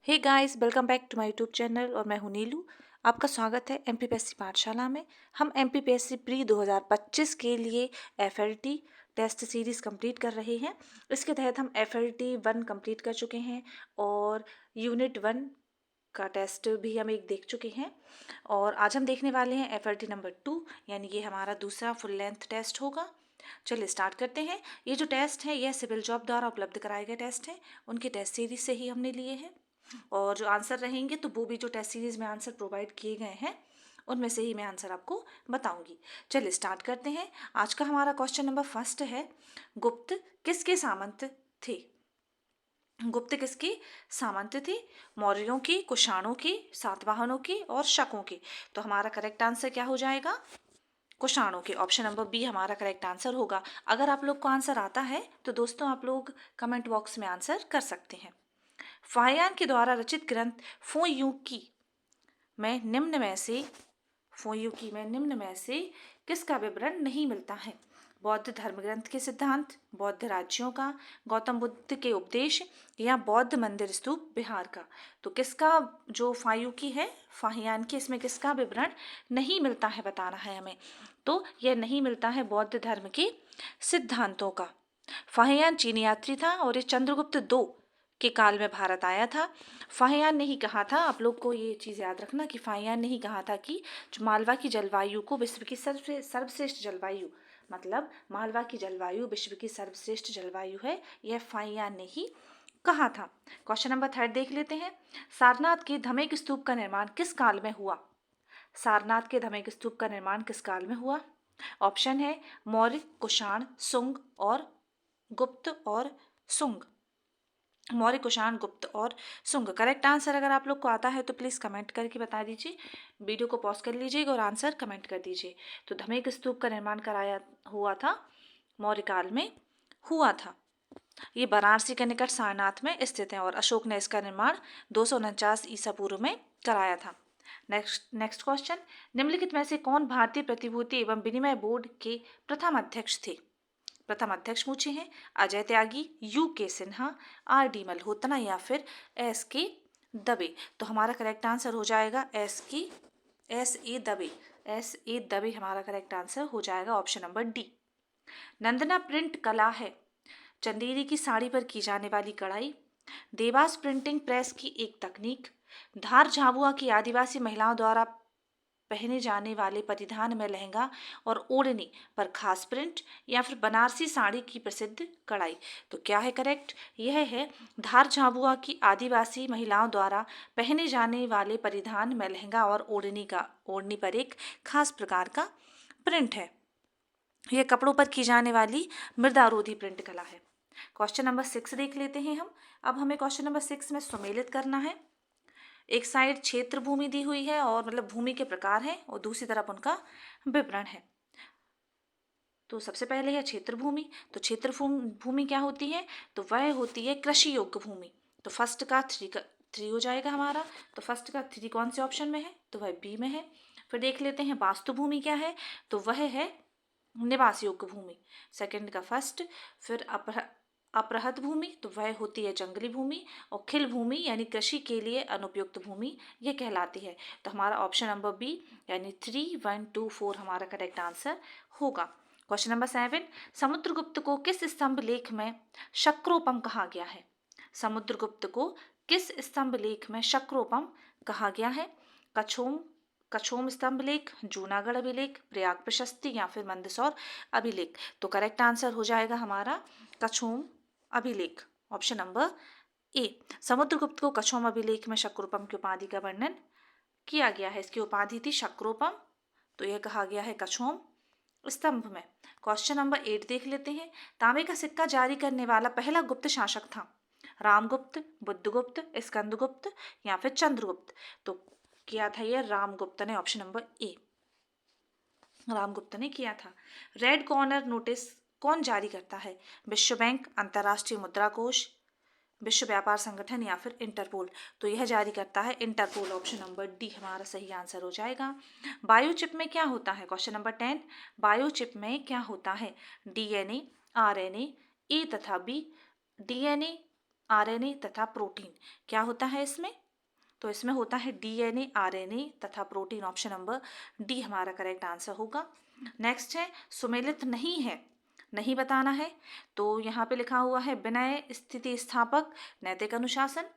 Hey guys, welcome back to my YouTube channel और मैं हूं नीलू। आपका स्वागत है एमपीपीएससी पाठशाला में। हम एमपीपीएससी प्री 2025 के लिए एफएलटी टेस्ट सीरीज़ कंप्लीट कर रहे हैं। इसके तहत हम एफएलटी 1 कंप्लीट कर चुके हैं और यूनिट 1 का टेस्ट भी हम एक देख चुके हैं। और आज हम देखने वाले हैं एफएलटी नंबर 2, यानी ये हमारा दूसरा फुल लेंथ टेस्ट होगा। चलिए स्टार्ट करते हैं। ये जो टेस्ट है यह सिविल जॉब द्वारा उपलब्ध कराए गए टेस्ट हैं। उनके टेस्ट सीरीज से ही हमने लिए हैं और जो आंसर रहेंगे तो वो भी जो टेस्ट सीरीज में आंसर प्रोवाइड किए गए हैं उनमें से ही मैं आंसर आपको बताऊंगी। चलिए स्टार्ट करते हैं। आज का हमारा क्वेश्चन नंबर फर्स्ट है, गुप्त किसके सामंत थे? गुप्त किसके सामंत थे? मौर्यों के, कुषाणों के, सातवाहनों के और शकों के। तो हमारा करेक्ट आंसर क्या हो जाएगा? कुषाणों के। ऑप्शन नंबर बी हमारा करेक्ट आंसर होगा। अगर आप लोग को आंसर आता है तो दोस्तों आप लोग कमेंट बॉक्स में आंसर कर सकते हैं। फाहियान के द्वारा रचित ग्रंथ फोयुकी में निम्न में से किसका विवरण नहीं मिलता है? बौद्ध धर्म ग्रंथ के सिद्धांत, बौद्ध राज्यों का, गौतम बुद्ध के उपदेश या बौद्ध मंदिर स्तूप बिहार का। तो किसका जो फायुकी है फाहियान की, इसमें किसका विवरण नहीं मिलता है बताना है हमें। तो यह नहीं मिलता है बौद्ध धर्म के सिद्धांतों का। फाहियान चीनी यात्री था और ये चंद्रगुप्त दो के काल में भारत आया था। फाहियान ने ही कहा था, आप लोग को ये चीज़ याद रखना कि फाहियान ने ही कहा था कि जो मालवा की जलवायु को विश्व की सर्वश्रेष्ठ जलवायु, मतलब मालवा की जलवायु विश्व की सर्वश्रेष्ठ जलवायु है, यह फाहियान ने ही कहा था। क्वेश्चन नंबर 3 देख लेते हैं। सारनाथ के धमेक स्तूप का निर्माण किस काल में हुआ? सारनाथ के धमेक स्तूप का निर्माण किस काल में हुआ? ऑप्शन है मौर्य, कुषाण, सुंग और गुप्त और सुंग। मौर्य, कुषाण, गुप्त और सुंग। करेक्ट आंसर अगर आप लोग को आता है तो प्लीज़ कमेंट करके बता दीजिए। वीडियो को पॉज कर लीजिएगा और आंसर कमेंट कर दीजिए। तो धमेक स्तूप का निर्माण कराया हुआ था मौर्य काल में हुआ था। ये वाराणसी के निकट सारनाथ में स्थित है और अशोक ने इसका निर्माण 249 ईसा पूर्व में कराया था। नेक्स्ट क्वेश्चन, निम्नलिखित में से कौन भारतीय प्रतिभूति एवं विनिमय बोर्ड के प्रथम अध्यक्ष थे? प्रथम अध्यक्ष पूछे हैं अजय त्यागी, यू के सिन्हा, आर डी मल्होत्रा या फिर एस के दबे। तो हमारा करेक्ट आंसर हो जाएगा एस ए दबे। एस ए दबे हमारा करेक्ट आंसर हो जाएगा, ऑप्शन नंबर डी। नंदना प्रिंट कला है चंदेरी की साड़ी पर की जाने वाली कढ़ाई, देवास प्रिंटिंग प्रेस की एक तकनीक, धार झाबुआ की आदिवासी महिलाओं द्वारा पहने जाने वाले परिधान में लहंगा और ओढ़नी पर खास प्रिंट, या फिर बनारसी साड़ी की प्रसिद्ध कढ़ाई। तो क्या है करेक्ट? यह है धार झाबुआ की आदिवासी महिलाओं द्वारा पहने जाने वाले परिधान में लहंगा और ओढ़नी पर एक खास प्रकार का प्रिंट है। यह कपड़ों पर की जाने वाली मृदारोधी प्रिंट कला है। क्वेश्चन नंबर 6 देख लेते हैं हम। अब हमें क्वेश्चन नंबर 6 में सुमेलित करना है। एक साइड क्षेत्र भूमि दी हुई है और मतलब भूमि के प्रकार हैं और दूसरी तरफ उनका विवरण है। तो सबसे पहले है क्षेत्र भूमि। तो क्षेत्र भूमि क्या होती है? तो वह होती है कृषि योग्य भूमि। तो फर्स्ट का थ्री हो जाएगा हमारा। तो फर्स्ट का 3 कौन से ऑप्शन में है? तो वह बी में है। फिर देख लेते हैं वास्तु भूमि क्या है? तो वह है निवास योग्य भूमि, सेकंड का फर्स्ट। फिर अपरहत भूमि, तो वह होती है जंगली भूमि। और खिल भूमि यानी कृषि के लिए अनुपयुक्त भूमि यह कहलाती है। तो हमारा ऑप्शन नंबर बी यानी 3, 1, 2, 4 हमारा करेक्ट आंसर होगा। क्वेश्चन नंबर 7, समुद्रगुप्त को किस स्तंभ लेख में शक्रोपम कहा गया है? समुद्रगुप्त को किस स्तंभ लेख में शक्रोपम कहा गया है? कछोम स्तंभ लेख, जूनागढ़ अभिलेख, प्रयाग प्रशस्ति या फिर मंदसौर अभिलेख। तो करेक्ट आंसर हो जाएगा हमारा कछोम अभिलेख, ऑप्शन नंबर ए। समुद्रगुप्त को कछोम अभिलेख में शक्रोपम की उपाधि का वर्णन किया गया है। इसकी उपाधि थी शक्रोपम, तो यह कहा गया है कछोम स्तंभ में। क्वेश्चन नंबर 8 देख लेते हैं। तांबे का सिक्का जारी करने वाला पहला गुप्त शासक था? रामगुप्त, बुद्धगुप्त, स्कंदगुप्त या फिर चंद्रगुप्त। तो किया था यह रामगुप्त ने, ऑप्शन नंबर ए रामगुप्त ने किया था। रेड कॉर्नर नोटिस कौन जारी करता है? विश्व बैंक, अंतर्राष्ट्रीय मुद्रा कोष, विश्व व्यापार संगठन या फिर इंटरपोल। तो यह जारी करता है इंटरपोल, ऑप्शन नंबर डी हमारा सही आंसर हो जाएगा। बायोचिप में क्या होता है? क्वेश्चन नंबर 10, बायोचिप में क्या होता है? डीएनए, आरएनए, ए तथा बी। डीएनए, आरएनए तथा प्रोटीन। क्या होता है इसमें? तो इसमें होता है डीएनए, आरएनए तथा प्रोटीन। ऑप्शन नंबर डी हमारा करेक्ट आंसर होगा। नेक्स्ट है सुमेलित नहीं है, नहीं बताना है। तो यहाँ पे लिखा हुआ है विनय, स्थिति स्थापक, नैतिक अनुशासन,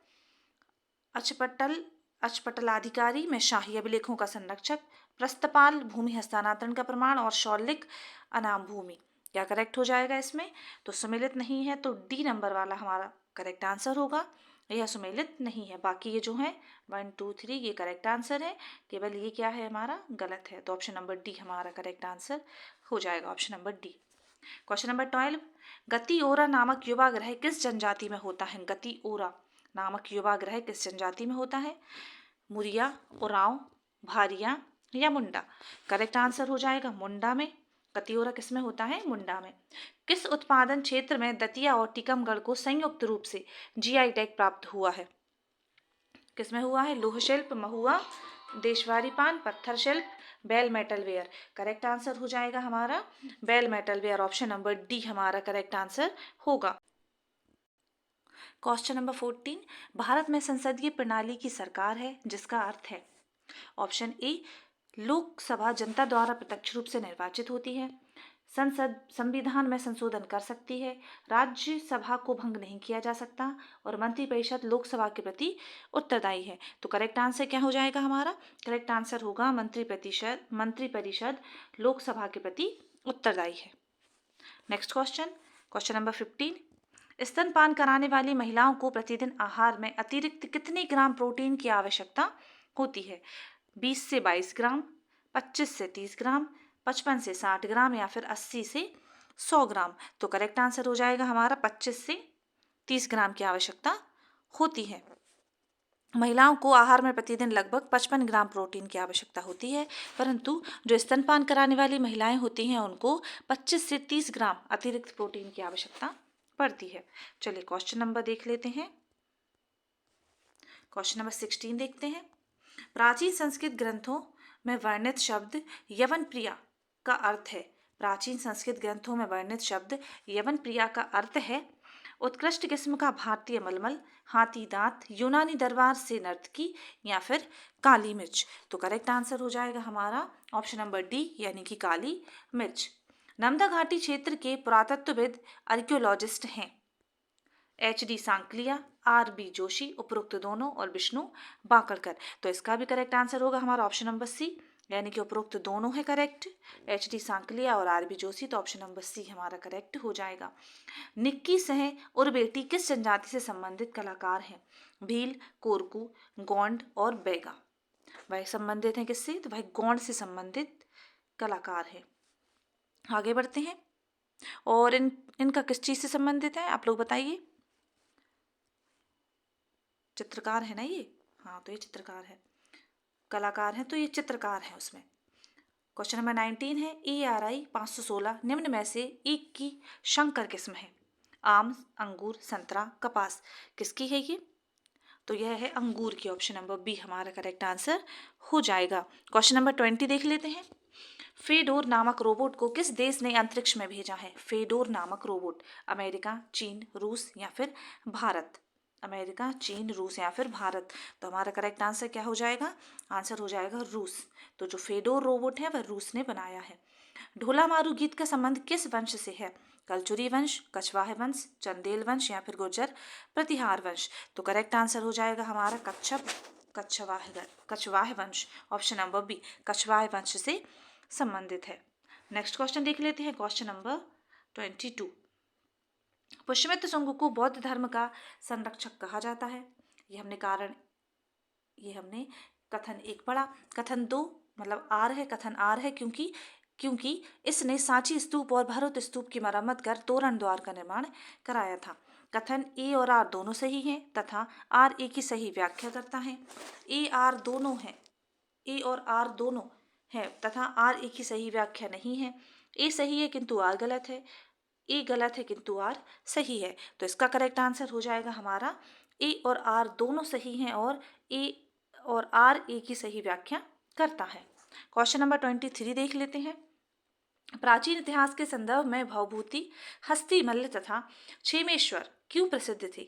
अचपटल अचपटलाधिकारी में शाही अभिलेखों का संरक्षक, प्रस्तपाल भूमि हस्तांतरण का प्रमाण, और शौलिक अनाम भूमि। क्या करेक्ट हो जाएगा इसमें? तो सुमेलित नहीं है, तो डी नंबर वाला हमारा करेक्ट आंसर होगा। यह सुमेलित नहीं है। बाकी ये जो है 1 2 3 ये करेक्ट आंसर है, केवल ये क्या है हमारा गलत है। तो ऑप्शन नंबर डी हमारा करेक्ट आंसर हो जाएगा, option number D. Question number 12, गति ओरा नामक युवा ग्रह किस जनजाति में होता है? गति ओरा नामक युवा ग्रह किस जनजाति में होता है? मुरिया, उरांव, भारिया या मुंडा? करेक्ट आंसर हो जाएगा मुंडा में। गतियोरा किस में होता है? मुंडा में। किस उत्पादन क्षेत्र में दतिया और टीकमगढ़ को संयुक्त रूप से जीआई टैग प्राप्त हुआ है? किस में हुआ है? लोह शिल्प, महुआ, देशवारी पान, पत्थर शिल्प, bell metal ware. Correct answer हो जाएगा हमारा bell metal ware. Option number D हमारा करेक्ट आंसर होगा। क्वेश्चन नंबर 14, भारत में संसदीय प्रणाली की सरकार है जिसका अर्थ है? ऑप्शन ए, लोकसभा जनता द्वारा प्रत्यक्ष रूप से निर्वाचित होती है, संसद संविधान में संशोधन कर सकती है, राज्यसभा को भंग नहीं किया जा सकता, और मंत्रिपरिषद लोकसभा के प्रति उत्तरदायी है। तो करेक्ट आंसर क्या हो जाएगा हमारा? करेक्ट आंसर होगा मंत्रिपरिषद लोकसभा के प्रति उत्तरदायी है। नेक्स्ट क्वेश्चन, क्वेश्चन नंबर 15, स्तनपान कराने वाली महिलाओं को प्रतिदिन आहार में अतिरिक्त कितने ग्राम प्रोटीन की आवश्यकता होती है? 20 से 22 ग्राम, 25 से 30 ग्राम, 55 से 60 ग्राम या फिर 80 से 100 ग्राम? तो करेक्ट आंसर हो जाएगा हमारा 25 से 30 ग्राम की आवश्यकता होती है। महिलाओं को आहार में प्रतिदिन लगभग 55 ग्राम प्रोटीन की आवश्यकता होती है, परंतु जो स्तनपान कराने वाली महिलाएं होती हैं उनको 25 से 30 ग्राम अतिरिक्त प्रोटीन की आवश्यकता पड़ती है। चलिए क्वेश्चन नंबर देख लेते हैं। क्वेश्चन नंबर 16 देखते हैं। प्राचीन संस्कृत ग्रंथों में वर्णित शब्द यवन प्रिया का अर्थ है? प्राचीन संस्कृत ग्रंथों में वर्णित शब्द यवन प्रिया का अर्थ है उत्कृष्ट किस्म का भारतीय मलमल, हाथी दांत, यूनानी दरबार से नर्तकी या फिर काली मिर्च? तो करेक्ट आंसर हो जाएगा हमारा ऑप्शन नंबर डी यानी कि काली मिर्च। नर्मदा घाटी क्षेत्र के पुरातत्वविद आर्कियोलॉजिस्ट हैं HD सांकलिया, RB जोशी, उपरोक्त दोनों, और विष्णु बाकड़कर। तो इसका भी करेक्ट आंसर होगा हमारा ऑप्शन नंबर सी यानी कि उपरोक्त दोनों है करेक्ट, HD सांकलिया और RB जोशी। तो ऑप्शन नंबर सी हमारा करेक्ट हो जाएगा। निक्की सह और बेटी किस जनजाति से संबंधित कलाकार हैं? भील, कोरकू, गोंड और बैगा। वह संबंधित हैं किससे? तो वह गोंड से संबंधित कलाकार है। आगे बढ़ते हैं। और इनका किस चीज से संबंधित है आप लोग बताइए? चित्रकार है ना ये? हाँ, तो ये चित्रकार है, कलाकार है तो ये चित्रकार है उसमें। क्वेश्चन नंबर 19 है, ARI 516 निम्न में से एक की संकर किस्म है? आम, अंगूर, संतरा, कपास। किसकी है ये? तो यह है अंगूर की। ऑप्शन नंबर बी हमारा करेक्ट आंसर हो जाएगा। क्वेश्चन नंबर 20 देख लेते हैं। फेडोर नामक रोबोट को किस देश ने अंतरिक्ष में भेजा है? फेडोर नामक रोबोट, अमेरिका, चीन, रूस या फिर भारत? अमेरिका, चीन, रूस या फिर भारत? तो हमारा करेक्ट आंसर क्या हो जाएगा? आंसर हो जाएगा रूस। तो जो फेडोर रोबोट है वह रूस ने बनाया है। ढोला मारू गीत का संबंध किस वंश से है? कलचुरी वंश, कछवाह वंश, चंदेल वंश या फिर गुर्जर प्रतिहार वंश? तो करेक्ट आंसर हो जाएगा हमारा कछवाह वंश। ऑप्शन नंबर बी कछवाह वंश से संबंधित है। नेक्स्ट क्वेश्चन देख लेते हैं। क्वेश्चन नंबर 22, पुष्यमित्र शुंग को बौद्ध धर्म का संरक्षक कहा जाता है? ये हमने कथन 1 पढ़ा। कथन 2 मतलब आर है, कथन आर है क्योंकि इसने सांची स्तूप और भरत स्तूप की मरम्मत कर तोरण द्वार का निर्माण कराया था। कथन ए और आर दोनों सही हैं तथा आर ए की सही व्याख्या करता है। ए और आर दोनों है तथा आर ए की सही व्याख्या नहीं है। ए सही है किंतु आर गलत है, ए गलत है किंतु आर सही है। तो इसका करेक्ट आंसर हो जाएगा हमारा ए और आर दोनों सही हैं और ए और आर ए की सही व्याख्या करता है। क्वेश्चन नंबर 23 देख लेते हैं। प्राचीन इतिहास के संदर्भ में भवभूति, हस्तिमल्ल तथा क्षेमेश्वर क्यों प्रसिद्ध थे?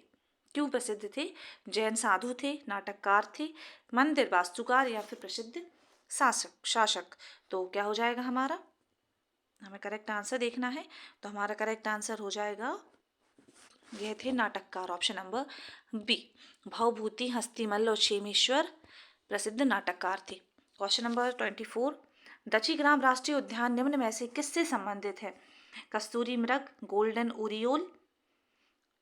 क्यों प्रसिद्ध थे? जैन साधु थे, नाटककार थे, मंदिर वास्तुकार या फिर प्रसिद्ध शासक। तो क्या हो जाएगा हमारा? हमें करेक्ट आंसर देखना है, तो हमारा करेक्ट आंसर हो जाएगा, यह थे नाटककार, ऑप्शन नंबर बी। भवभूति, हस्तिमल्ल और क्षेमेश्वर प्रसिद्ध नाटककार थे। क्वेश्चन नंबर 24, दक्षिग्राम राष्ट्रीय उद्यान निम्न में से किससे संबंधित है? कस्तूरी मृग, golden oriole,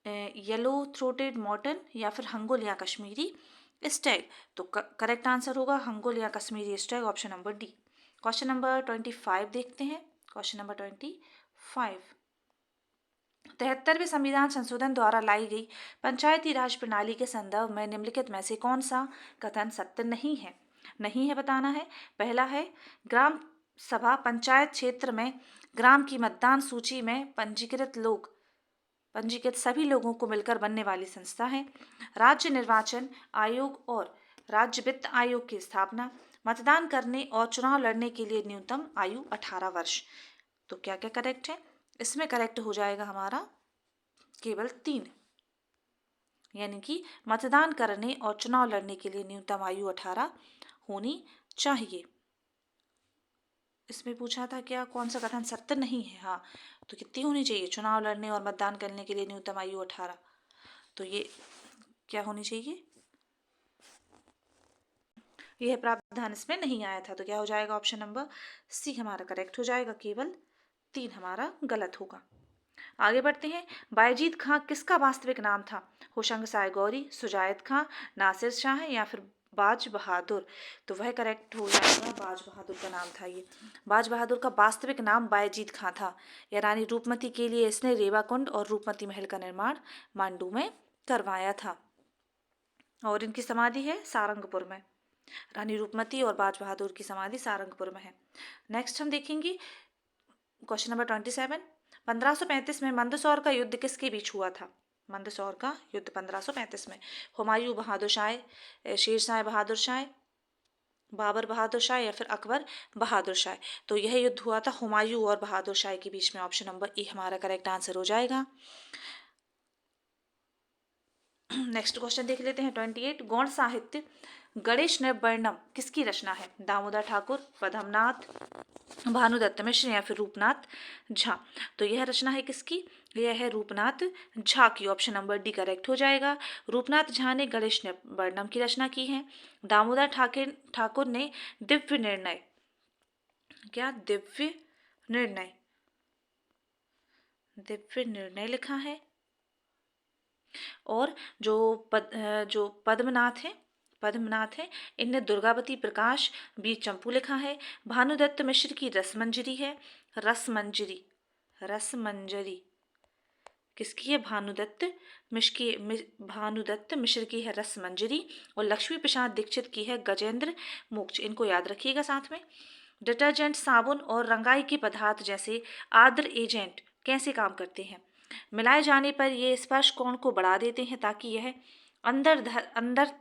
yellow throated marten या फिर हंगोल या कश्मीरी स्टैग। तो करेक्ट आंसर होगा हंगोल या Kashmiri stag, option number D. Question number 25 देखते हैं। क्वेश्चन नंबर 25, 73वें संविधान संशोधन द्वारा लाई गई पंचायती राज प्रणाली के संदर्भ में निम्नलिखित में से कौन सा कथन सत्य नहीं है? नहीं है बताना है। पहला है, ग्राम सभा पंचायत क्षेत्र में ग्राम की मतदान सूची में पंजीकृत सभी लोगों को मिलकर बनने वाली संस्था है। राज्य निर्वाचन आयोग और राज्य वित्त आयोग की स्थापना। मतदान करने और चुनाव लड़ने के लिए न्यूनतम आयु 18 वर्ष। तो क्या क्या करेक्ट है? इसमें करेक्ट हो जाएगा हमारा केवल 3, यानी कि मतदान करने और चुनाव लड़ने के लिए न्यूनतम आयु 18 होनी चाहिए। इसमें पूछा था क्या कौन सा कथन सत्य नहीं है? हाँ, तो कितनी होनी चाहिए? चुनाव लड़ने और मतदान करने के लिए न्यूनतम आयु 18। तो ये क्या होनी चाहिए? यह प्रावधान इसमें नहीं आया था, तो क्या हो जाएगा? ऑप्शन नंबर सी हमारा करेक्ट हो जाएगा, केवल 3 हमारा गलत होगा। आगे बढ़ते हैं। बायजीद खां किसका वास्तविक नाम था? होशंग साय गौरी, सुजायत खां, नासिर शाह या फिर बाज बहादुर। तो वह करेक्ट हो जाएगा, बाज बहादुर का नाम था ये। बाज बहादुर का वास्तविक नाम बायजीद खां था। यह रानी रूपमती के लिए इसने रेवाकुंड और रूपमती महल का निर्माण मांडू में करवाया था, और इनकी समाधि है सारंगपुर में। रानी रूपमती और बाज बहादुर की समाधि सारंगपुर में है। नेक्स्ट हम देखेंगे क्वेश्चन नंबर 27, 1535 में मंदसौर का युद्ध किसके बीच हुआ था? मंदसौर का युद्ध 1535 में हुमायूं बहादुर शाह, शेरशाह बहादुर शाह, बाबर बहादुर शाह या फिर अकबर बहादुर शाह। तो यह युद्ध हुआ था हुमायूं और बहादुर शाह के बीच में, ऑप्शन नंबर ए हमारा करेक्ट आंसर हो जाएगा। नेक्स्ट क्वेश्चन देख लेते हैं 28, गौड़ साहित्य गणेश नृवर्णम किसकी रचना है? दामोदर ठाकुर, पद्मनाथ, भानुदत्त मिश्र या फिर रूपनाथ झा। तो यह रचना है किसकी? यह है रूपनाथ झा की, ऑप्शन नंबर डी करेक्ट हो जाएगा। रूपनाथ झा ने गणेश नृवर्णम की रचना की है। दामोदर ठाकुर ने दिव्य निर्णय, क्या दिव्य निर्णय लिखा है। और जो पद्मनाथ है इनने दुर्गावती प्रकाश बीर चंपू लिखा है। भानुदत्त मिश्र की रसमंजरी है, रसमंजरी किसकी है? भानुदत्त मिश्र की है रसमंजरी। और लक्ष्मी प्रसाद दीक्षित की है गजेंद्र मोक्ष। इनको याद रखिएगा साथ में। डिटर्जेंट, साबुन और रंगाई के पदार्थ जैसे आर्द्र एजेंट कैसे काम करते हैं? मिलाए जाने पर ये स्पर्श कोण को बढ़ा देते हैं ताकि यह अंदर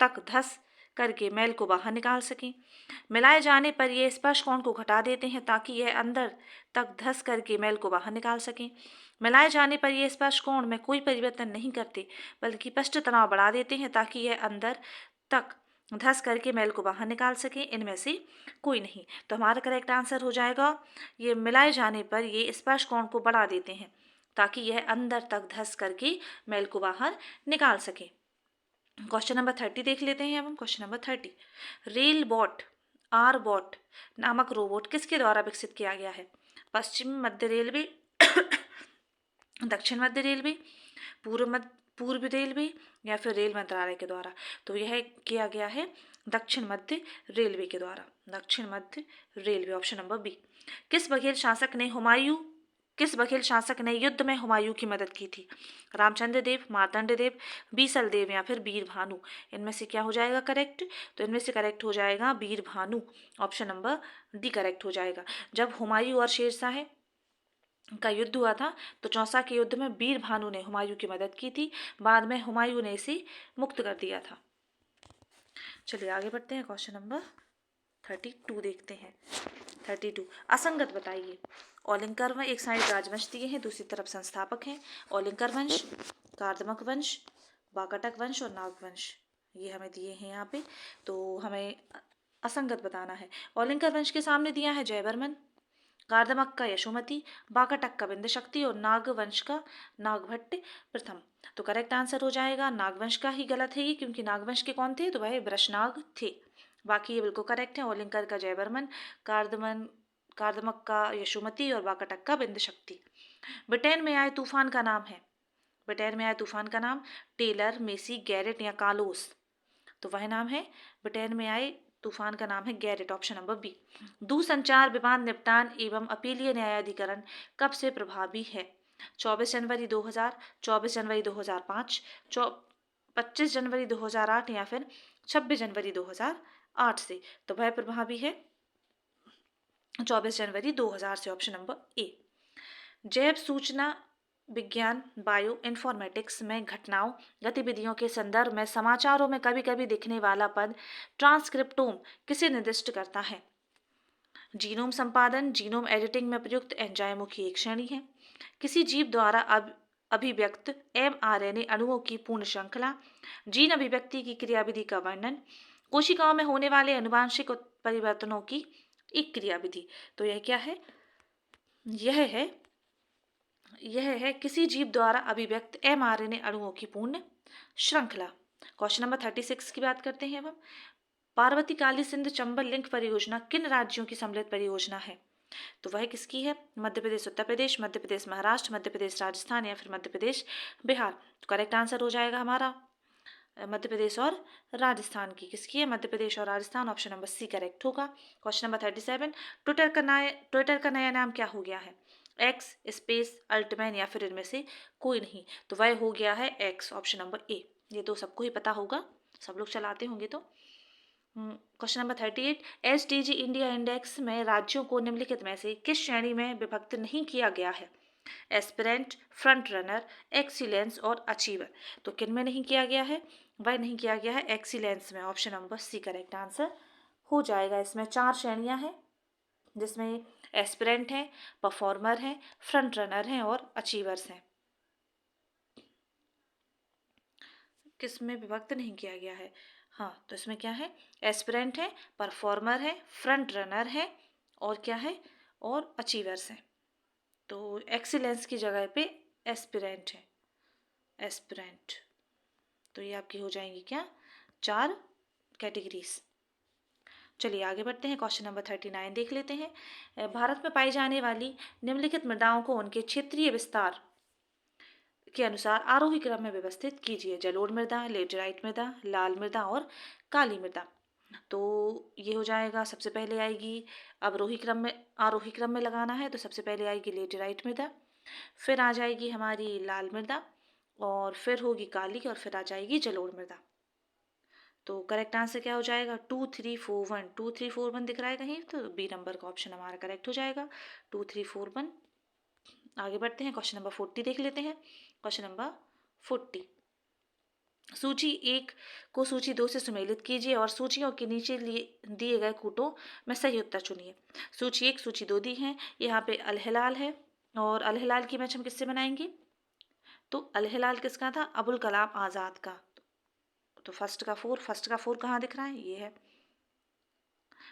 तक धस करके मैल को बाहर निकाल सकें। मिलाए जाने पर ये स्पर्श कोण को घटा देते हैं ताकि यह अंदर तक धस करके मैल को बाहर निकाल सकें। मिलाए जाने पर ये स्पर्श कोण में कोई परिवर्तन नहीं करते बल्कि पृष्ठ तनाव बढ़ा देते हैं ताकि यह अंदर तक धस करके मैल को बाहर निकाल सकें। इनमें से कोई नहीं। तो हमारा करेक्ट आंसर हो जाएगा, ये मिलाए जाने पर ये स्पर्श कोण को बढ़ा देते हैं ताकि यह अंदर तक धस करके मैल को बाहर निकाल सके। क्वेश्चन नंबर 30 देख लेते हैं अब हम। क्वेश्चन नंबर 30, रेलबॉट आरबॉट नामक रोबोट किसके द्वारा विकसित किया गया है? पश्चिम मध्य रेलवे, दक्षिण मध्य रेलवे, पूर्व रेलवे या फिर रेल मंत्रालय के द्वारा। तो यह किया गया है दक्षिण मध्य रेलवे के द्वारा, दक्षिण मध्य रेलवे, ऑप्शन नंबर बी। किस बघेल शासक ने युद्ध में हुमायूं की मदद की थी? रामचंद्र देव, मार्तंड देव, बीसल देव या फिर वीर भानु। इनमें से क्या हो जाएगा करेक्ट? तो इनमें से करेक्ट हो जाएगा Veer Bhanu, option number D correct हो जाएगा। जब हुमायूं और शेरशाह का युद्ध हुआ था तो चौसा के युद्ध में वीर भानु ने हुमायूं की मदद की थी। बाद में हुमायूं ने इसे मुक्त कर दिया था। चलिए आगे बढ़ते हैं। क्वेश्चन नंबर 32 देखते हैं। 32, असंगत बताइए। औलिंकर वंश, एक साइड राजवंश दिए हैं, दूसरी तरफ संस्थापक हैं। औलिंकर वंश, कार्दमक वंश, वाकाटक वंश और नाग वंश, ये हमें दिए हैं यहाँ पे, तो हमें असंगत बताना है। औलिंकर वंश के सामने दिया है जयवर्मन, कार्दमक का यशोमती, वाकाटक का बिंदशक्ति और नाग वंश का नागभट्ट प्रथम। तो करेक्ट आंसर हो जाएगा नागवंश का ही गलत है ये, क्योंकि नागवंश के कौन थे, तो वह वृषनाग थे। बाकी ये बिल्कुल करेक्ट है, औलिंकर का जयवर्मन, कार्दमक का यशोमती और वाकाटक का बिंदशक्ति। ब्रिटेन में आए तूफान का नाम है, ब्रिटेन में आए तूफान का नाम टेलर, मेसी, गैरेट या कालोस। तो वह नाम है, ब्रिटेन में आए तूफान का नाम है गैरेट, ऑप्शन नंबर बी। दूरसंचार विवाद निपटान एवं अपीलीय न्यायाधिकरण कब से प्रभावी है? 24 जनवरी 2000, 24 जनवरी 2005, 25 जनवरी 2008 या फिर 26 जनवरी 2008 से। तो वह प्रभावी है 24 जनवरी 2000 से, ऑप्शन नंबर ए। जैव सूचना विज्ञान बायो इन्फॉर्मेटिक्स में घटनाओं गतिविधियों के संदर्भ में समाचारों में कभी कभी दिखने वाला पद ट्रांसक्रिप्टोम किसे निर्दिष्ट करता है? जीनोम संपादन, जीनोम एडिटिंग में प्रयुक्त एंजाइमों की एक श्रेणी है। किसी जीव द्वारा अभिव्यक्त mRNA अणुओं की पूर्ण श्रृंखला, जीन अभिव्यक्ति की क्रियाविधि का वर्णन, कोशिकाओं में होने वाले अनुवांशिक परिवर्तनों की एक क्रियाविधि। तो यह क्या है? यह है किसी जीव द्वारा अभिव्यक्त mRNA अणुओं की पूर्ण श्रृंखला। क्वेश्चन नंबर 36 की बात करते हैं अब हम। पार्वती काली सिंध चंबल लिंक परियोजना किन राज्यों की सम्मिलित परियोजना है? तो वह किसकी है? मध्य प्रदेश, उत्तर प्रदेश, मध्य प्रदेश महाराष्ट्र, मध्य प्रदेश राजस्थान या फिर मध्य प्रदेश बिहार। तो करेक्ट आंसर हो जाएगा हमारा मध्य प्रदेश और राजस्थान की। किसकी है? मध्य प्रदेश और Rajasthan, option number C correct होगा। क्वेश्चन नंबर 37, ट्विटर का नया नाम क्या हो गया है? एक्स, स्पेस, अल्टमैन या फिर इनमें से कोई नहीं। तो वह हो गया है एक्स, ऑप्शन नंबर ए। ये तो सबको ही पता होगा, सब लोग चलाते होंगे। तो question number 38, SDG India index में राज्यों को निम्नलिखित में से किस श्रेणी में विभक्त नहीं किया गया है? एस्पिरेंट, फ्रंट रनर, एक्सीलेंस और अचीवर। तो किन में नहीं किया गया है? वह नहीं किया गया है एक्सीलेंस में, option number C correct answer हो जाएगा। इसमें 4 श्रेणियां हैं, जिसमें एस्पिरेंट है, परफॉर्मर है, फ्रंट रनर है और अचीवर्स हैं। किस में विभक्त नहीं किया गया है? हाँ, तो इसमें क्या है? एस्पिरेंट है, परफॉर्मर है, फ्रंट रनर है और क्या है? और अचीवर्स हैं। तो एक्सीलेंस की जगह पे एस्पिरेंट है, एस्पिरेंट। तो ये आपकी हो जाएंगी क्या? 4 कैटेगरीज। चलिए आगे बढ़ते हैं, क्वेश्चन नंबर 39 देख लेते हैं। भारत में पाई जाने वाली निम्नलिखित मृदाओं को उनके क्षेत्रीय विस्तार के अनुसार आरोही क्रम में व्यवस्थित कीजिए। जलोढ़ मृदा, लेटेराइट मृदा, लाल मृदा और काली मृदा। तो ये हो जाएगा, सबसे पहले आएगी अवरोही क्रम में, आरोही क्रम में लगाना है तो सबसे पहले आएगी लेटेराइट मृदा, फिर आ जाएगी हमारी लाल मृदा और फिर होगी काली और फिर आ जाएगी जलोढ़ मृदा। तो करेक्ट आंसर क्या हो जाएगा? 2 3 4 1, 2 3 4 1 दिख रहा है कहीं, तो बी नंबर का ऑप्शन हमारा करेक्ट हो जाएगा, 2 3 4 1। आगे बढ़ते हैं, क्वेश्चन नंबर 40 देख लेते हैं। क्वेश्चन नंबर 40, सूची 1 को सूची 2 से सुमेलित कीजिए और सूचियों के नीचे दिए गए कूटों में सही उत्तर चुनिए। सूची 1, सूची 2 दी है, यहाँ पे अलहिलाल है और अलहिलाल की मैच हम किससे बनाएंगे? तो अलहिलाल किसका था? अबुल कलाम आज़ाद का। तो फर्स्ट का 4 कहाँ दिख रहा है? ये है।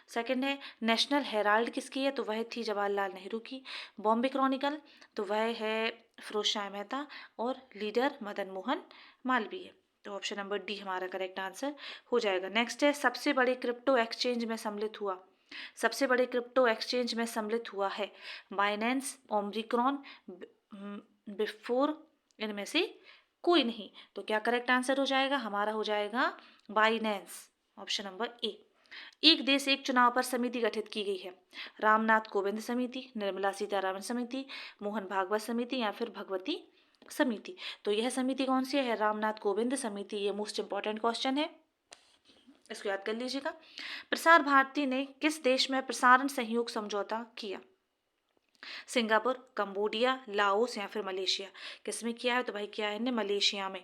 सेकंड है नेशनल हेराल्ड किसकी है? तो वह थी जवाहरलाल नेहरू की। बॉम्बे क्रॉनिकल, तो वह है फिरोज शाह मेहता और लीडर मदन मोहन मालवीय। तो ऑप्शन नंबर डी हमारा करेक्ट आंसर हो जाएगा। नेक्स्ट है सबसे बड़े क्रिप्टो एक्सचेंज में सम्मिलित हुआ, सबसे बड़े क्रिप्टो एक्सचेंज में सम्मिलित हुआ है बाइनेंस, ओमरिक्रॉन, बिफोर, इनमें से कोई नहीं। तो क्या करेक्ट आंसर हो जाएगा? हमारा हो जाएगा बाइनेंस, ऑप्शन नंबर ए। एक देश एक चुनाव पर समिति गठित की गई है। रामनाथ कोविंद समिति, निर्मला सीतारामन समिति, मोहन भागवत समिति या फिर भगवती समिति। तो यह समिति कौन सी है? रामनाथ कोविंद समिति। ये मोस्ट इंपॉर्टेंट क्वेश्चन है, इसको याद कर लीजिएगा। प्रसार भारती ने किस देश में प्रसारण सहयोग समझौता किया? सिंगापुर, कंबोडिया, लाओस या फिर मलेशिया। किसमें किया है? तो भाई किया है ने मलेशिया में।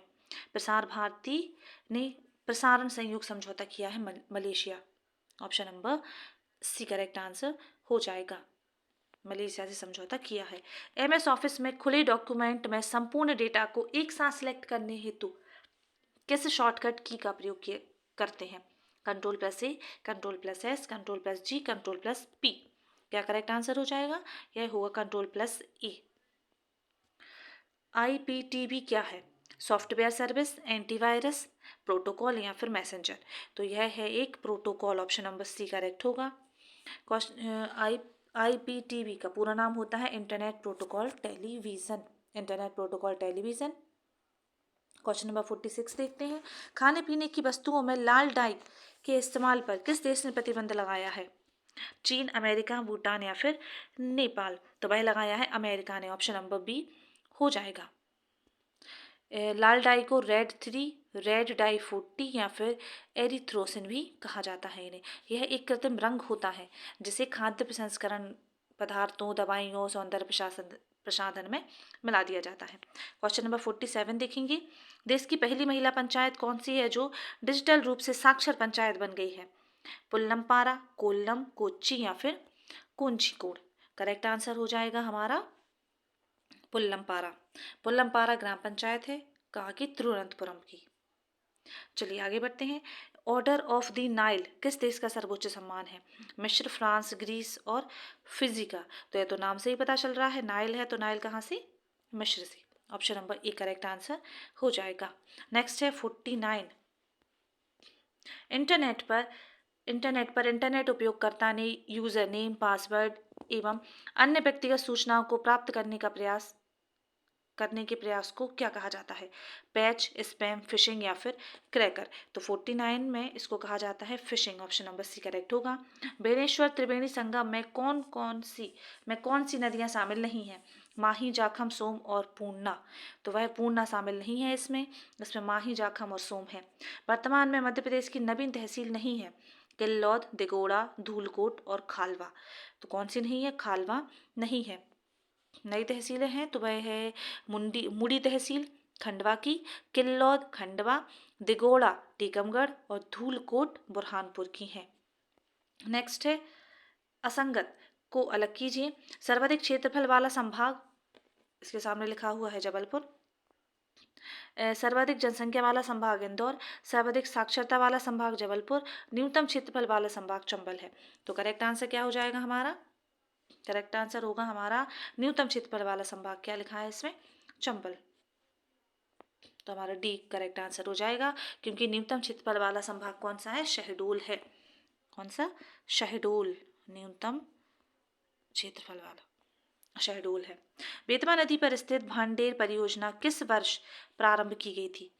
प्रसार भारती ने प्रसारण सहयोग समझौता किया है Malaysia, option number C correct answer हो जाएगा। मलेशिया से समझौता किया है। MS ऑफिस में खुले डॉक्यूमेंट में संपूर्ण डेटा को एक साथ सिलेक्ट करने हेतु किस शॉर्टकट की का प्रयोग करते हैं? Control plus A, control plus S, control plus G, control plus P. क्या करेक्ट आंसर हो जाएगा? यह होगा कंट्रोल प्लस ए। IPTV क्या है? सॉफ्टवेयर सर्विस, एंटीवायरस, प्रोटोकॉल या फिर मैसेंजर। तो यह है एक protocol, option number C correct होगा। आई IPTV का पूरा नाम होता है internet protocol television. Internet protocol television. Question number 46 देखते हैं। खाने पीने की वस्तुओं में लाल डाई के इस्तेमाल पर किस देश ने प्रतिबंध लगाया है? चीन, अमेरिका, भूटान या फिर नेपाल। तो वह लगाया है अमेरिका ने, ऑप्शन नंबर बी हो जाएगा। लाल डाई को रेड 3, रेड डाई 40 या फिर एरिथ्रोसिन भी कहा जाता है इन्हें। यह एक कृत्रिम रंग होता है जिसे खाद्य प्रसंस्करण पदार्थों, दवाइयों, सौंदर्य प्रसाधन में मिला दिया जाता है। क्वेश्चन नंबर 47 देखेंगे। देश की पहली महिला पंचायत कौन सी है जो डिजिटल रूप से साक्षर पंचायत बन गई है? पुल्लमपारा, कोल्लम, कोच्चि या फिर कोंचिकोड। करेक्ट आंसर हो जाएगा हमारा पुल्लमपारा। पुल्लमपारा ग्राम पंचायत है कहाँ की? तिरुवनंतपुरम की। चलिए आगे बढ़ते हैं। ऑर्डर ऑफ द नाइल किस देश का सर्वोच्च सम्मान है? मिस्र, फ्रांस, ग्रीस और फिजी का। तो यह तो नाम से ही पता चल रहा है, नाइल है, तो नाइल कहाँ से? मिस्र से। Option number A correct answer हो जाएगा। नेक्स्ट है 49। इंटरनेट उपयोगकर्ता ने यूजर नेम, पासवर्ड एवं अन्य व्यक्तिगत सूचनाओं को प्राप्त करने के प्रयास को क्या कहा जाता है? पैच, स्पैम, फिशिंग या फिर क्रैकर। तो 49 में इसको कहा जाता है phishing, option number C correct होगा। बेनेश्वर त्रिवेणी संगम में कौन सी नदियां शामिल नहीं हैं? माही, जाखम, सोम और पूर्णा। तो वह पूर्णा शामिल नहीं है इसमें माही, जाखम और सोम है। वर्तमान में मध्य प्रदेश की नवीन तहसील नहीं है? किल्लौद, दिगोड़ा, धूलकोट और खालवा। तो कौन सी नहीं है? खालवा नहीं है। नई तहसीलें हैं तो वह है मुड़ी तहसील खंडवा की, किल्लौद खंडवा, दिगोड़ा टीकमगढ़ और धूलकोट बुरहानपुर की हैं। नेक्स्ट है असंगत को अलग कीजिए। सर्वाधिक क्षेत्रफल वाला संभाग, इसके सामने लिखा हुआ है जबलपुर। सर्वाधिक जनसंख्या वाला संभाग इंदौर, सर्वाधिक साक्षरता वाला संभाग जबलपुर, न्यूनतम क्षेत्रफल वाला संभाग चंबल है। तो करेक्ट आंसर क्या हो जाएगा हमारा? करेक्ट आंसर होगा हमारा न्यूनतम क्षेत्रफल वाला संभाग। क्या लिखा है इसमें? चंबल। तो हमारा डी करेक्ट आंसर हो जाएगा, क्योंकि न्यूनतम क्षेत्रफल वाला संभाग कौन सा है? शहडोल है। कौन सा? शहडोल न्यूनतम क्षेत्रफल वाला शहडोल है। बेतवा नदी पर स्थित भांडेर परियोजना किस वर्ष प्रारंभ की गई थी?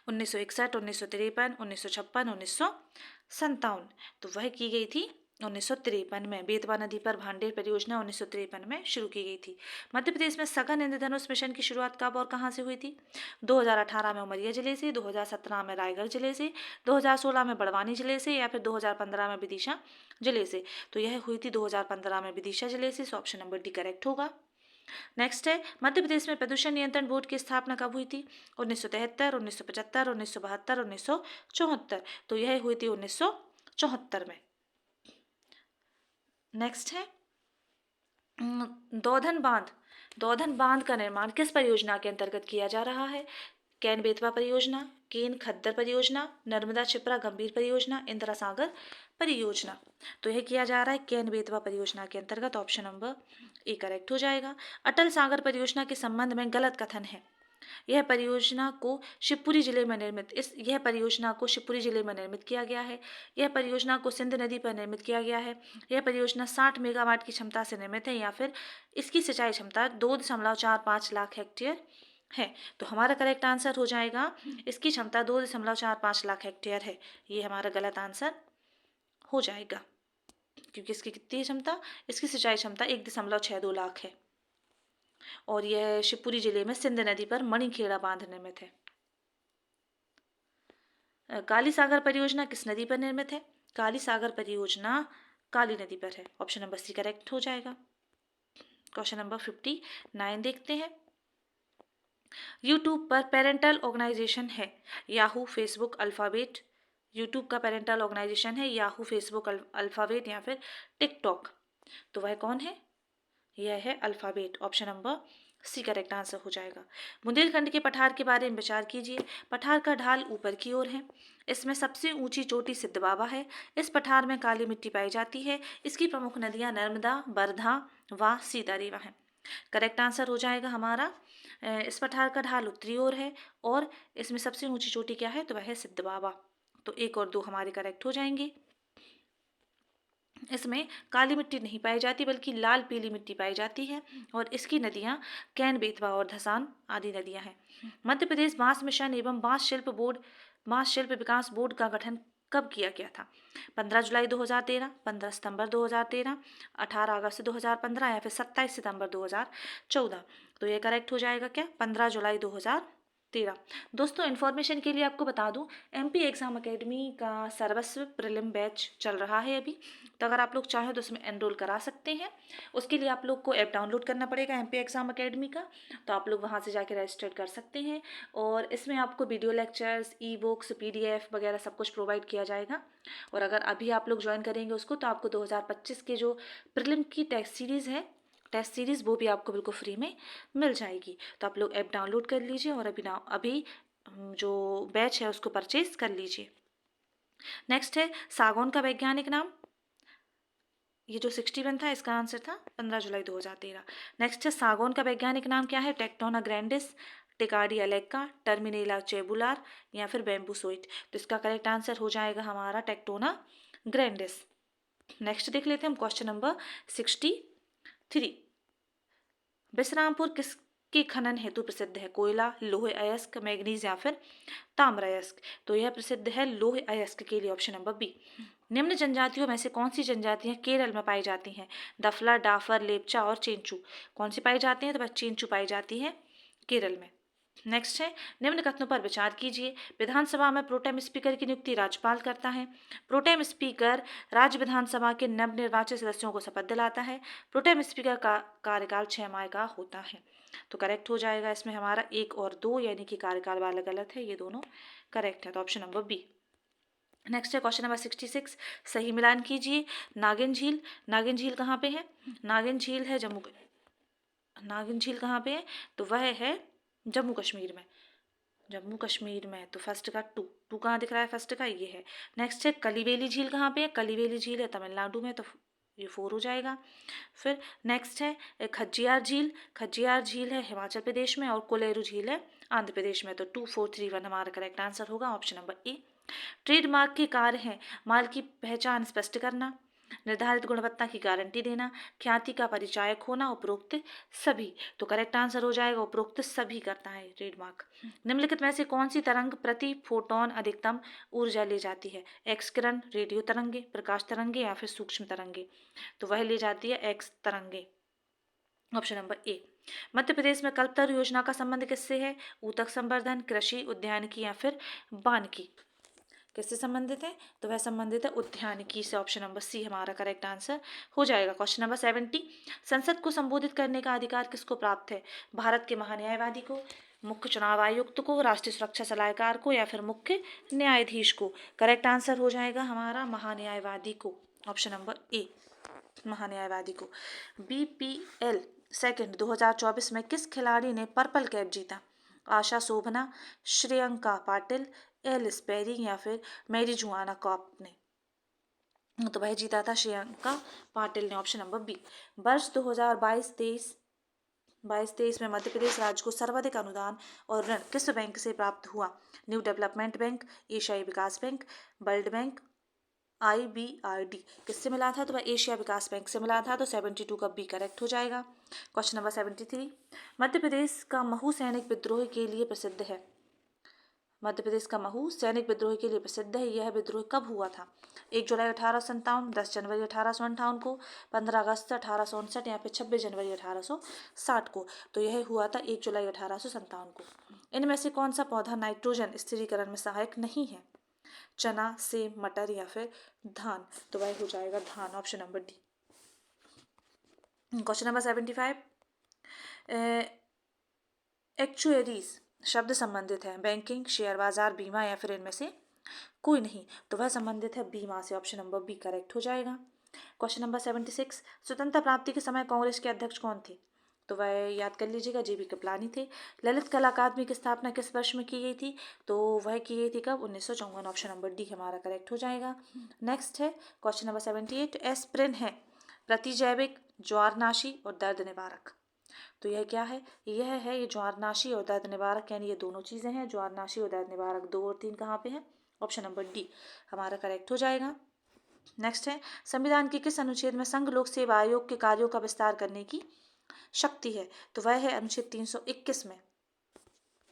1961, 1953, 1956, 1957। तो वह की गई थी 1953 में। बेतवा नदी पर भांडेर परियोजना 1953 में शुरू की गई थी। मध्य प्रदेश में सघन इंद्रधनुष मिशन की शुरुआत कब और कहाँ से हुई थी? 2018 में उमरिया जिले से, 2017 में रायगढ़ जिले से, 2016 में बड़वानी जिले से या फिर 2015 में विदिशा जिले से। तो यह हुई थी 2015 में विदिशा जिले से। ऑप्शन नंबर डी करेक्ट होगा। नेक्स्ट है मध्य प्रदेश में प्रदूषण नियंत्रण बोर्ड की स्थापना कब हुई थी? 1973, 1975, 1972, 1974। तो यह हुई थी 1974 में। नेक्स्ट है दौधन बांध का निर्माण किस परियोजना के अंतर्गत किया जा रहा है? कैन बेतवा परियोजना, केन खद्दर परियोजना, नर्मदा छिपरा गंभीर परियोजना, इंदिरा सागर परियोजना। तो यह किया जा रहा है कैन बेतवा परियोजना के अंतर्गत। ऑप्शन नंबर ए करेक्ट हो जाएगा। अटल सागर परियोजना के संबंध में गलत कथन है। यह परियोजना को शिवपुरी जिले में निर्मित किया गया है। यह परियोजना को सिंध नदी पर निर्मित किया गया है। यह परियोजना 60 मेगावाट की क्षमता से निर्मित है या फिर इसकी सिंचाई क्षमता 2.45 लाख हेक्टेयर है। तो हमारा करेक्ट आंसर हो जाएगा इसकी क्षमता 2.45 लाख हेक्टेयर है। ये हमारा गलत आंसर हो जाएगा, क्योंकि इसकी कितनी है क्षमता? इसकी सिंचाई क्षमता 1.62 लाख है और यह शिवपुरी जिले में सिंध नदी पर मणिखेड़ा बांध निर्मित है। काली सागर परियोजना किस नदी पर निर्मित है? काली सागर परियोजना काली नदी पर है। ऑप्शन नंबर सी करेक्ट हो जाएगा। क्वेश्चन नंबर 59 देखते हैं। यूट्यूब पर पेरेंटल ऑर्गेनाइजेशन है याहू, फेसबुक, अल्फाबेट। यूट्यूब का पेरेंटल ऑर्गेनाइजेशन है याहू, फेसबुक, अल्फाबेट या फिर टिकटॉक। तो वह कौन है? यह है Alphabet. Option number C correct answer हो जाएगा। बुंदेलखंड के पठार के बारे में विचार कीजिए। पठार का ढाल ऊपर की ओर है। इसमें सबसे ऊंची चोटी सिद्ध बाबा है। इस पठार में काली मिट्टी पाई जाती है। इसकी प्रमुख नदियां नर्मदा, बरधा व सीतारेवा हैं। करेक्ट आंसर हो जाएगा हमारा इस पठार का ढाल उत्तरी ओर है और इसमें सबसे ऊंची चोटी क्या है, तो वह है सिद्ध बाबा। तो 1 और 2 हमारे करेक्ट हो जाएंगे। इसमें काली मिट्टी नहीं पाई जाती बल्कि लाल पीली मिट्टी पाई जाती है और इसकी नदियां कैन, बेतवा और धसान आदि नदियां हैं। मध्य प्रदेश बांस मिशन एवं बांस शिल्प विकास बोर्ड का गठन कब किया गया था? 15 जुलाई 2013, 15 सितंबर 2013, 18 अगस्त 2015 या फिर 27 सितंबर 2014। तो ये करेक्ट हो जाएगा क्या? 15 जुलाई 2013। दोस्तों इन्फॉर्मेशन के लिए आपको बता दूं, एमपी एग्जाम एकेडमी का सर्वस्व प्रीलिम बैच चल रहा है अभी। तो अगर आप लोग चाहें तो उसमें एनरोल करा सकते हैं। उसके लिए आप लोग को ऐप डाउनलोड करना पड़ेगा एमपी एग्जाम एकेडमी का। तो आप लोग वहाँ से जाके रजिस्टर कर सकते हैं और इसमें आपको video lectures, e books, PDF वगैरह सब कुछ प्रोवाइड किया जाएगा। और अगर अभी आप लोग ज्वाइन करेंगे उसको तो आपको 2025 के जो प्रीलिम की टेस्ट सीरीज़ वो भी आपको बिल्कुल फ्री में मिल जाएगी। तो आप लोग ऐप डाउनलोड कर लीजिए और अभी जो बैच है उसको परचेज कर लीजिए। नेक्स्ट है सागौन का वैज्ञानिक नाम। ये जो 61 था इसका आंसर था 15 जुलाई 2013। नेक्स्ट है सागौन का वैज्ञानिक नाम क्या है? टेक्टोना ग्रैंडिस, टिकाडिया लेक्का, टर्मिनेला चेबुलार या फिर बैम्बूसोइट। तो इसका करेक्ट आंसर हो जाएगा हमारा टेक्टोना ग्रैंडिस। नेक्स्ट देख लेते हैं हम क्वेश्चन नंबर 63। विश्रामपुर किसके खनन हेतु प्रसिद्ध है? कोयला, लौह अयस्क, मैग्नीज या फिर ताम्र अयस्क। तो यह प्रसिद्ध है लौह अयस्क के लिए, ऑप्शन नंबर बी। निम्न जनजातियों में से कौन सी जनजातियां केरल में पाई जाती हैं? दफला, डाफर, लेपचा और चेंचू। कौन सी पाई जाती हैं? तो बस चेंचू पाई जाती है केरल में। नेक्स्ट है निम्न कथनों पर विचार कीजिए। विधानसभा में प्रोटेम स्पीकर की नियुक्ति राज्यपाल करता है। प्रोटेम स्पीकर राज्य विधानसभा के नवनिर्वाचित सदस्यों को शपथ दिलाता है। प्रोटेम स्पीकर का कार्यकाल 6 माह का होता है। तो करेक्ट हो जाएगा इसमें हमारा 1 और 2, यानी कि कार्यकाल वाला गलत है, ये दोनों करेक्ट है। तो ऑप्शन नंबर बी। नेक्स्ट है क्वेश्चन नंबर 66। सही मिलान कीजिए। नागिन झील कहाँ पे है? नागिन झील है नागिन झील कहाँ पे है? तो वह है जम्मू कश्मीर में। जम्मू कश्मीर में। तो फर्स्ट का टू कहाँ दिख रहा है? फर्स्ट का ये है। नेक्स्ट है कलिवेली झील कहाँ पे है? कलिवेली झील है तमिलनाडु में, तो ये 4 हो जाएगा। फिर नेक्स्ट है खज्जियार झील है हिमाचल प्रदेश में और कोलेरू झील है आंध्र प्रदेश में। तो 2, 4, 3, 1 हमारा करेक्ट आंसर होगा ऑप्शन नंबर ए। ट्रेडमार्क के कार्य हैं माल की पहचान स्पष्ट करना, निर्धारित गुणवत्ता की गारंटी देना, ख्याति का परिचायक होना, उपरोक्त सभी। तो करेक्ट आंसर हो जाएगा उपरोक्त सभी करता है ट्रेडमार्क। निम्नलिखित में से कौन सी तरंग प्रति फोटोन अधिकतम ऊर्जा ले जाती है? एक्स किरण, रेडियो तरंगे, प्रकाश तरंगे या फिर सूक्ष्म तरंगे। तो वह ले जाती है एक्स तरंगे, option number A. Madhya Pradesh में कल्पतरु योजना का संबंध किससे है? ऊतक संवर्धन, कृषि, उद्यानिकी या फिर वानिकी। किससे संबंधित है? तो वह संबंधित है उद्यानिकी से, ऑप्शन नंबर सी हमारा करेक्ट आंसर हो जाएगा। Question number 70। संसद को संबोधित करने का अधिकार किसको प्राप्त है? भारत के महान्यायवादी को, मुख्य चुनाव आयुक्त को, राष्ट्रीय सुरक्षा सलाहकार को या फिर मुख्य न्यायाधीश को। करेक्ट आंसर हो जाएगा हमारा महान्यायवादी को, ऑप्शन नंबर ए महान्यायवादी को। बीपीएल सेकंड 2024 में किस खिलाड़ी ने पर्पल कैप जीता? आशा शोभना, श्रेयंका पाटिल, एलिस पेरी या फिर मैरी जुआना कॉप ने। तो वह जीता था श्रेयंका पाटिल ने, ऑप्शन नंबर बी। वर्ष 2022-23 में मध्य प्रदेश राज्य को सर्वाधिक अनुदान और ऋण किस बैंक से प्राप्त हुआ? न्यू डेवलपमेंट बैंक, एशियाई विकास बैंक, वर्ल्ड बैंक, IBRD। किससे मिला था? तो वह एशिया विकास बैंक से मिला था। तो 72 का बी करेक्ट हो जाएगा। Question number 73। मध्य प्रदेश का महू सैनिक विद्रोह के लिए प्रसिद्ध है। मध्य प्रदेश का महू सैनिक विद्रोह के लिए प्रसिद्ध है। यह विद्रोह कब हुआ था? 1 जुलाई 1857, 10 जनवरी 1858 को, 15 अगस्त 1859 या फिर 26 जनवरी 1860 को। तो यह हुआ था 1 जुलाई 1857 को। इनमें से कौन सा पौधा नाइट्रोजन स्थिरीकरण में सहायक नहीं है? चना, सेब, मटर या फिर धान। तो वह हो जाएगा धान, option number D. Question number 75। Actuaries शब्द संबंधित है बैंकिंग, शेयर बाजार, बीमा या फिर इनमें से कोई नहीं। तो वह संबंधित है बीमा से, ऑप्शन नंबर बी करेक्ट हो जाएगा। Question number 76। स्वतंत्रता प्राप्ति के समय कांग्रेस के अध्यक्ष कौन थे? तो वह याद कर लीजिएगा, JB कृपलानी थे। ललित कला अकादमी की स्थापना किस वर्ष में की गई थी? तो वह की गई थी कब? 1954। ऑप्शन नंबर डी हमारा करेक्ट हो जाएगा। नेक्स्ट है क्वेश्चन नंबर 78। एस्प्रिन है प्रतिजैविक, ज्वारनाशी और दर्द निवारक। तो यह क्या है? यह है ये ज्वारनाशी और दर्द निवारक, यानी ये दोनों चीज़ें हैं, ज्वारनाशी और दर्द निवारक। 2 और 3 कहाँ पे हैं? ऑप्शन नंबर डी हमारा करेक्ट हो जाएगा। नेक्स्ट है संविधान के किस अनुच्छेद में संघ लोक सेवा आयोग के कार्यों का विस्तार करने की शक्ति है? तो वह है अनुच्छेद 321 में।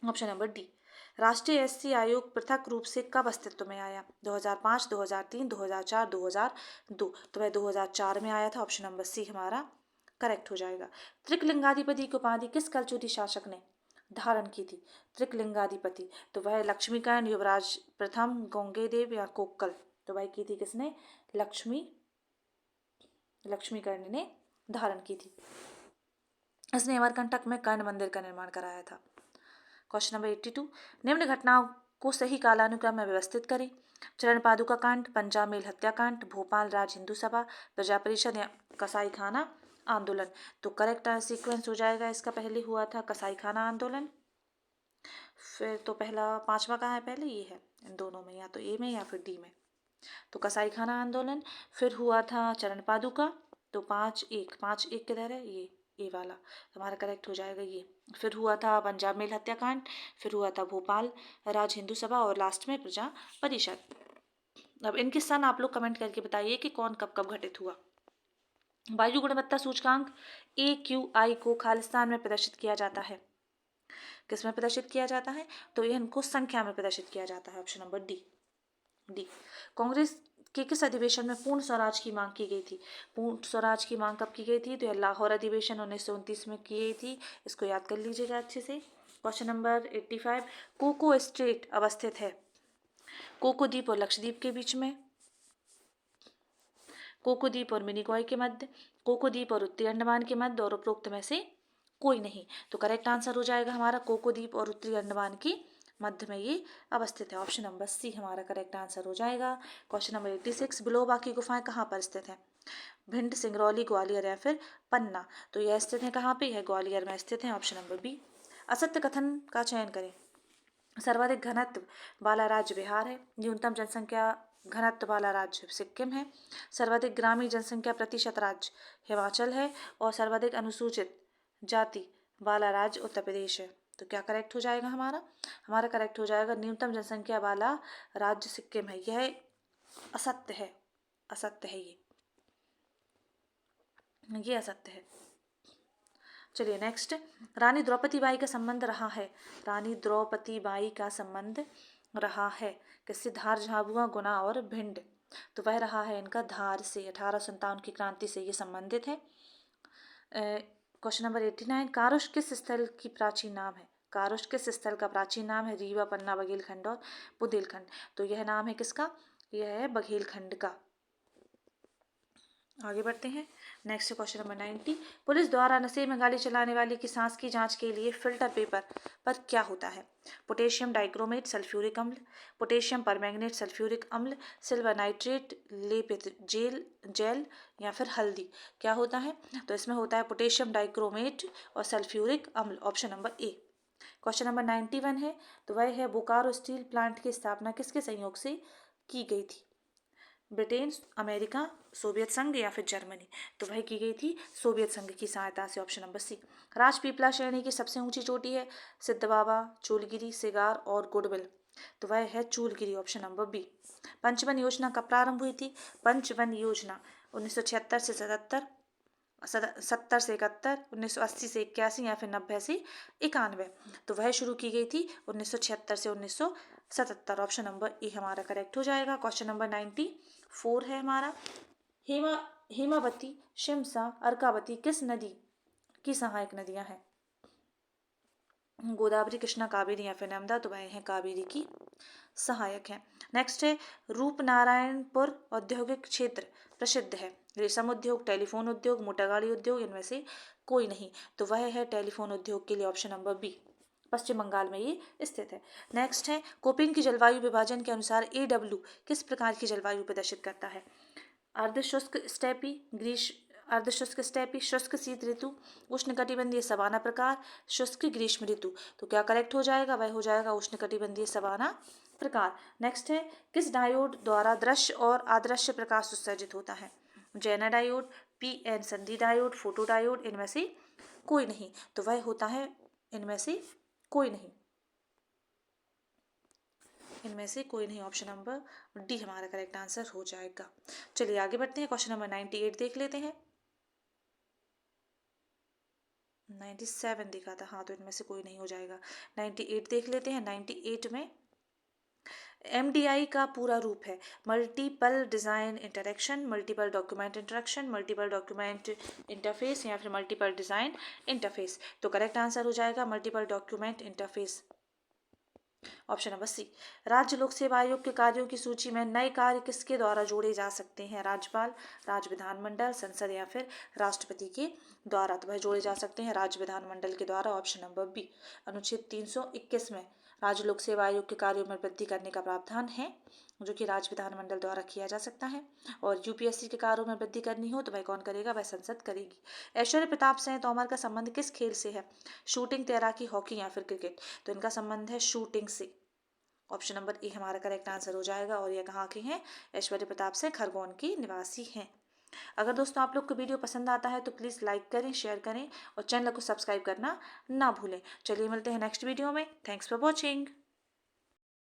Option number D. राष्ट्रीय SC आयोग पृथक रूप से कब अस्तित्व में आया? 2005, 2003, 2004, 2002। तो वह 2004 में आया था। ऑप्शन नंबर सी हमारा करेक्ट हो जाएगा। त्रिकलिंगाधिपति की उपाधि किस कलचुरी शासक ने धारण की थी? त्रिकलिंगाधिपति, तो वह लक्ष्मीकर्ण, युवराज प्रथम, गोंगेदेव या कोक्कल। तो वह की थी किसने? लक्ष्मीकर्ण ने धारण की थी। इसने अमरकंटक में कर्ण मंदिर का निर्माण कराया था। Question number 82। निम्न घटनाओं को सही कालानुक्रम में व्यवस्थित करें। चरण पादुका कांड, पंजाब मेल हत्याकांड, भोपाल राज हिंदू सभा, प्रजा परिषद या कसाई खाना आंदोलन। तो करेक्ट सीक्वेंस हो जाएगा इसका, पहले हुआ था कसाई खाना आंदोलन, फिर तो पहला 5वां कहाँ है? पहले ये है इन दोनों में, या तो ए में या फिर डी में। तो कसाई खाना आंदोलन, फिर हुआ था चरण पादुका, तो 5-1 किधर है? ये ए वाला, हमारा करेक्ट हो जाएगा ये। फिर हुआ था पंजाब मेल हत्याकांड, फिर हुआ था भोपाल राज हिंदू सभा और लास्ट में प्रजा परिषद। अब इनके सन आप लोग कमेंट करके बताइए कि कौन कब कब घटित हुआ। वायु गुणवत्ता सूचकांक AQI को खालिस्तान में प्रदर्शित किया जाता है। किस में प्रदर्शित किया जाता है? तो यह इनको संख्या में प्रदर्शित किया जाता है। Option number D. कांग्रेस के किस अधिवेशन में पूर्ण स्वराज की मांग की गई थी? पूर्ण स्वराज की मांग कब की गई थी? तो यह लाहौर अधिवेशन 1929 में की गई थी। इसको याद कर लीजिएगा अच्छे से। Question number 85। कोको स्ट्रेट अवस्थित है कोको द्वीप और लक्षद्वीप के बीच में, कोको द्वीप और मिनिकॉय के मध्य, कोको द्वीप और उत्तरी अंडमान के मध्य, और उपरोक्त में से कोई नहीं। तो करेक्ट आंसर हो जाएगा हमारा कोको द्वीप और उत्तरी अंडमान की मध्य में ये अवस्थित है। ऑप्शन नंबर सी हमारा करेक्ट आंसर हो जाएगा। Question number 86। बिलोबा की गुफाएं कहाँ पर स्थित हैं? भिंड, सिंगरौली, ग्वालियर या फिर पन्ना। तो यह स्थित है कहाँ पे? यह ग्वालियर में स्थित है। Option number B. असत्य कथन का चयन करें। सर्वाधिक घनत्व वाला राज्य बिहार है। न्यूनतम जनसंख्या घनत्व वाला राज्य सिक्किम है। सर्वाधिक ग्रामीण जनसंख्या प्रतिशत राज्य हिमाचल है। और सर्वाधिक अनुसूचित जाति वाला राज्य उत्तर प्रदेश है। तो क्या करेक्ट हो जाएगा हमारा करेक्ट हो जाएगा न्यूनतम जनसंख्या वाला राज्य सिक्किम है। यह असत्य है, असत्य है ये असत्य है। चलिए नेक्स्ट। रानी द्रौपदी बाई का संबंध रहा है। रानी द्रौपदी बाई का संबंध रहा है किससे? धार, झाबुआ, गुना और भिंड। तो वह रहा है इनका धार से। 1857 की क्रांति से ये संबंधित है। Question number 89। कारुष किस स्थल की प्राचीन नाम है? कारुष किस स्थल का प्राचीन नाम है? रीवा, पन्ना, बघेलखंड और बुंदेलखंड। तो यह नाम है किसका? यह है बघेलखंड का। आगे बढ़ते हैं। Next question number 90। पुलिस द्वारा नशे में गाड़ी चलाने वाले की सांस की जांच के लिए फिल्टर पेपर पर क्या होता है? पोटेशियम डाइक्रोमेट, सल्फ्यूरिक अम्ल, पोटेशियम परमैंगनेट, सल्फ्यूरिक अम्ल, सिल्वर नाइट्रेट, लेपित जेल या फिर हल्दी। क्या होता है? तो इसमें होता है पोटेशियम डाइक्रोमेट और सल्फ्यूरिक अम्ल। Option number A. Question number 91 है, तो वह है बोकारो स्टील प्लांट की स्थापना किसके सहयोग से की गई थी? ब्रिटेन, अमेरिका, सोवियत संघ या फिर जर्मनी। तो वह की गई थी सोवियत संघ की सहायता से। ऑप्शन नंबर सी। राजपीपला श्रेणी की सबसे ऊंची चोटी है सिद्ध बाबा, चूलगिरी, सिगार और गुडविल। तो वह है चूलगिरी। Option number B. पंचवन योजना कब प्रारंभ हुई थी? पंचवन योजना 1976 से 77, 70 से 71, 1980 से 81 या फिर 90 से 91। तो वह शुरू की गई थी 1976 से 1977। ऑप्शन नंबर ए हमारा करेक्ट हो जाएगा। क्वेश्चन नंबर 94 है हमारा। हेमावती, शिमसा, अर्कावती किस नदी की सहायक नदियां हैं? गोदावरी, कृष्णा, कावेरी या फिर नर्मदा। तो वह है कावेरी की सहायक है। नेक्स्ट है रूपनारायणपुर औद्योगिक क्षेत्र प्रसिद्ध है। रेशम उद्योग, टेलीफोन उद्योग, मोटर गाड़ी उद्योग, इनमें से कोई नहीं। तो वह है टेलीफोन उद्योग के लिए। Option number B. Paschim Bangal में ये स्थित है। नेक्स्ट है कोपेन की जलवायु विभाजन के अनुसार AW किस प्रकार की जलवायु प्रदर्शित करता है? अर्ध शुष्क स्टेपी, अर्धशुष्क स्टेपी, शुष्क शीत ऋतु, उष्णकटिबंधीय सवाना प्रकार, शुष्क ग्रीष्म ऋतु। तो क्या करेक्ट हो जाएगा? वह हो जाएगा उष्णकटिबंधीय सवाना प्रकार। नेक्स्ट है, किस डायोड द्वारा दृश्य और अदृश्य प्रकाश उत्सर्जित होता है? जेना डायोड, पी एन संधि डायोड, फोटो डायोड, इनमें से कोई नहीं। तो वह होता है इनमें से कोई नहीं, इनमें से कोई नहीं। ऑप्शन नंबर डी हमारा करेक्ट आंसर हो जाएगा। चलिए आगे बढ़ते हैं, क्वेश्चन नंबर 98 देख लेते हैं। 97 देखा था, हाँ, तो इनमें से कोई नहीं हो जाएगा। 98 देख लेते हैं। 98 में MDI का पूरा रूप है multiple design interaction, multiple document interaction, multiple document interface या फिर मल्टीपल डिज़ाइन इंटरफेस। तो करेक्ट आंसर हो जाएगा multiple document interface, option number C. राज्य लोक सेवा आयोग के कार्यों की सूची में नए कार्य किसके द्वारा जोड़े जा सकते हैं? राज्यपाल, राज्य विधानमंडल, संसद या फिर राष्ट्रपति के द्वारा। तो वह जोड़े जा सकते हैं राज्य विधानमंडल के द्वारा, ऑप्शन नंबर बी। अनुच्छेद 321 में राज्य लोक सेवा आयोग के कार्यों में वृद्धि करने का प्रावधान है, जो कि राज्य विधानमंडल द्वारा किया जा सकता है। और यूपीएससी के कार्यों में वृद्धि करनी हो तो वह कौन करेगा? वह संसद करेगी। ऐश्वर्य प्रताप सिंह तोमर का संबंध किस खेल से है? शूटिंग, तैराकी, हॉकी या फिर क्रिकेट। तो इनका संबंध है शूटिंग से, ऑप्शन नंबर ए हमारा करेक्ट आंसर हो जाएगा। और ये कहाँ के हैं? ऐश्वर्य प्रताप सिंह खरगोन की निवासी हैं। अगर दोस्तों आप लोग को वीडियो पसंद आता है तो प्लीज़ लाइक करें, शेयर करें और चैनल को सब्सक्राइब करना ना भूलें। चलिए मिलते हैं नेक्स्ट वीडियो में। Thanks for watching.